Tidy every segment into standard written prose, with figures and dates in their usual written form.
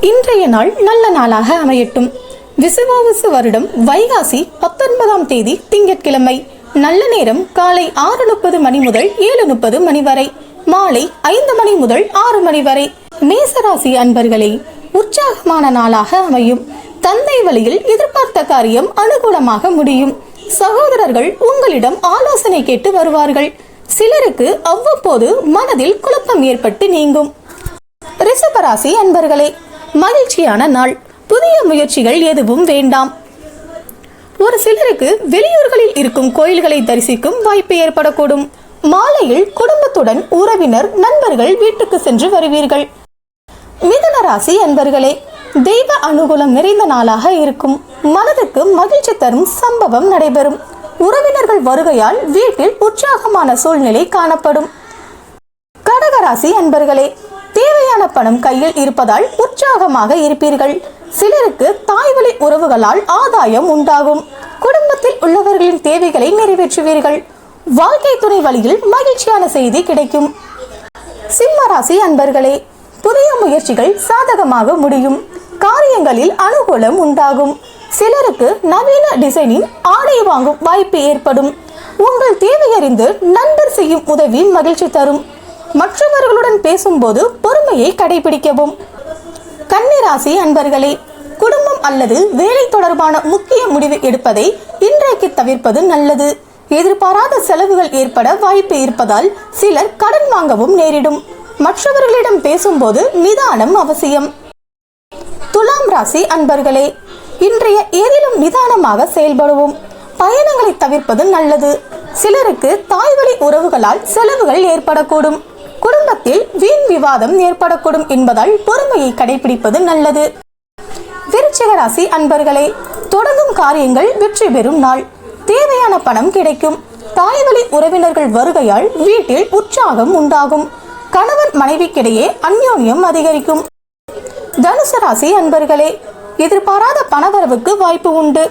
இன்றைய நாள் நல்ல நாளாக அமையட்டும். விசுவாவசு வருடம் வைகாசி 19ஆம் தேதி திங்கட்கிழமை. நல்ல நேரம் காலை 6:30 மணி முதல் 7:30 மணி வரை, மாலை 5 மணி முதல் 6 மணி வரை. மேசராசி அன்பர்களே, உற்சாகமான நாளாக அமையும். தந்தை வழியில் எதிர்பார்த்த காரியம் அனுகூலமாக முடியும். சகோதரர்கள் உங்களிடம் ஆலோசனை கேட்டு வருவார்கள். சிலருக்கு அவ்வப்போது மனதில் குழப்பம் ஏற்பட்டு நீங்கும். ரிஷபராசி அன்பர்களே, மகிழ்ச்சியான நாள். புதிய முயற்சிகள் எதுவும் வேண்டாம். ஒரு சிலருக்கு வெளியூர்களில் இருக்கும் கோயில்களை தரிசிக்கும் வாய்ப்பு ஏற்படக்கூடும். மாலையில் குடும்பத்துடன் உறவினர் நண்பர்கள் வீட்டுக்கு சென்று வருவீர்கள். மிதுன ராசி அன்பர்களே, தெய்வ அனுகூலம் நிறைந்த நாளாக இருக்கும். மனதுக்கு மகிழ்ச்சி தரும் சம்பவம் நடைபெறும். உறவினர்கள் வருகையால் வீட்டில் உற்சாகமான சூழ்நிலை காணப்படும். கடகராசி அன்பர்களே, தேவையான பணம் கையில் இருப்பதால் உற்சாகமாக இருப்பீர்கள். சிலருக்கு தாய்வழி உறவுகளால் ஆதாயம் உண்டாகும். குடும்பத்தில் உள்ளவர்களின் தேவைகளை நிறைவேற்றுவீர்கள். வாழ்க்கை துணை வழியில் மகிழ்ச்சியான செய்தி கிடைக்கும். சிம்மராசி அன்பர்களே, புதிய முயற்சிகள் சாதகமாக முடியும். காரியங்களில் அனுகூலம் உண்டாகும். சிலருக்கு நவீன டிசைனின் ஆடை வாங்கும் வாய்ப்பு ஏற்படும். உங்கள் தேவையறிந்து நண்பர் செய்யும் உதவி மகிழ்ச்சி தரும். மற்றவர்களுடன் பேசும்போது பொறுமையை கடைபிடிக்கவும். கன்னிராசி அன்பர்களே, குடும்பம் அல்லது வேலை தொடர்பான முக்கிய முடிவு எடுப்பதை இன்றைக்கு தவிர்ப்பது நல்லது. எதிர்பாராத செலவுகள் ஏற்பட வாய்ப்பு இருப்பதால் சிலர் கடன் வாங்கவும் நேரிடும். மற்றவர்களிடம் பேசும்போது நிதானம் அவசியம். துலாம் ராசி அன்பர்களே, இன்றைய ஏதிலும் நிதானமாக செயல்படுவோம். பயணங்களை தவிர்ப்பது நல்லது. சிலருக்கு தாய்வழி உறவுகளால் செலவுகள் ஏற்படக்கூடும். குடும்பத்தில் வீண் விவாதம் ஏற்படக்கூடும் என்பதால் பொறுமையை கடைபிடிப்பது நல்லது. விருச்சிக ராசி அன்பர்களே, தொடங்கும் காரியங்கள் வெற்றி பெறும் நாள். தேவையான பணம் கிடைக்கும். தாய்வழி உறவினர்கள் வருகையால் வீட்டில் உற்சாகம் உண்டாகும். கணவன் மனைவிக்கிடையே அந்யோன்யம் அதிகரிக்கும். தனுசு ராசி அன்பர்களே, எதிர்பாராத பணவரவுக்கு வாய்ப்பு உண்டு.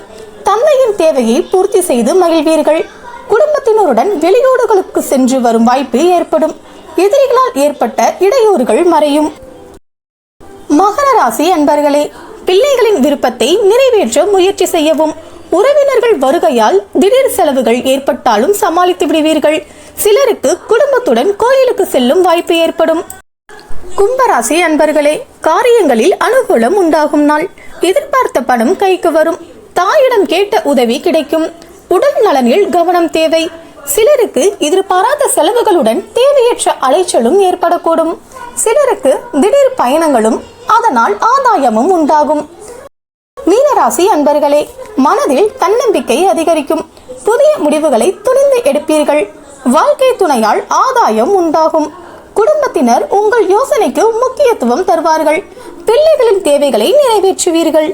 தந்தையின் தேவையை பூர்த்தி செய்து மகிழ்வீர்கள். குடும்பத்தினருடன் வெளியூர்களுக்கு சென்று வரும் வாய்ப்பு ஏற்படும். எதிரிகளால் ஏற்பட்ட இடையூறுகள் மறையும். மகர ராசி அன்பர்களே, பிள்ளைகளின் விருப்பத்தை நிறைவேற்ற முயற்சி செய்யவும். உறவினர்கள் வருகையால் திடீர் செலவுகள் ஏற்பட்டாலும் சமாளித்து விடுவீர்கள். சிலருக்கு குடும்பத்துடன் கோயிலுக்கு செல்லும் வாய்ப்பு ஏற்படும். கும்பராசி அன்பர்களே, காரியங்களில் அனுகூலம் உண்டாகும் நாள். எதிர்பார்த்த பணம் கைக்கு வரும். தாயிடம் கேட்ட உதவி கிடைக்கும். உடல் நலனில் கவனம் தேவை. சிலருக்கு எதிர்பாராத செலவுகளுடன் தேவையற்ற அலைச்சலும் ஏற்படக்கூடும். சிலருக்கு திடீர் பயணங்களும் அதனால் ஆதாயமும் உண்டாகும். மீனராசி அன்பர்களே, மனதில் தன்னம்பிக்கை அதிகரிக்கும். புதிய முடிவுகளை துணிந்து எடுப்பீர்கள். வாழ்க்கை துணையால் ஆதாயம் உண்டாகும். குடும்பத்தினர் உங்கள் யோசனைக்கு முக்கியத்துவம் தருவார்கள். பிள்ளைகளின் தேவைகளை நிறைவேற்றுவீர்கள்.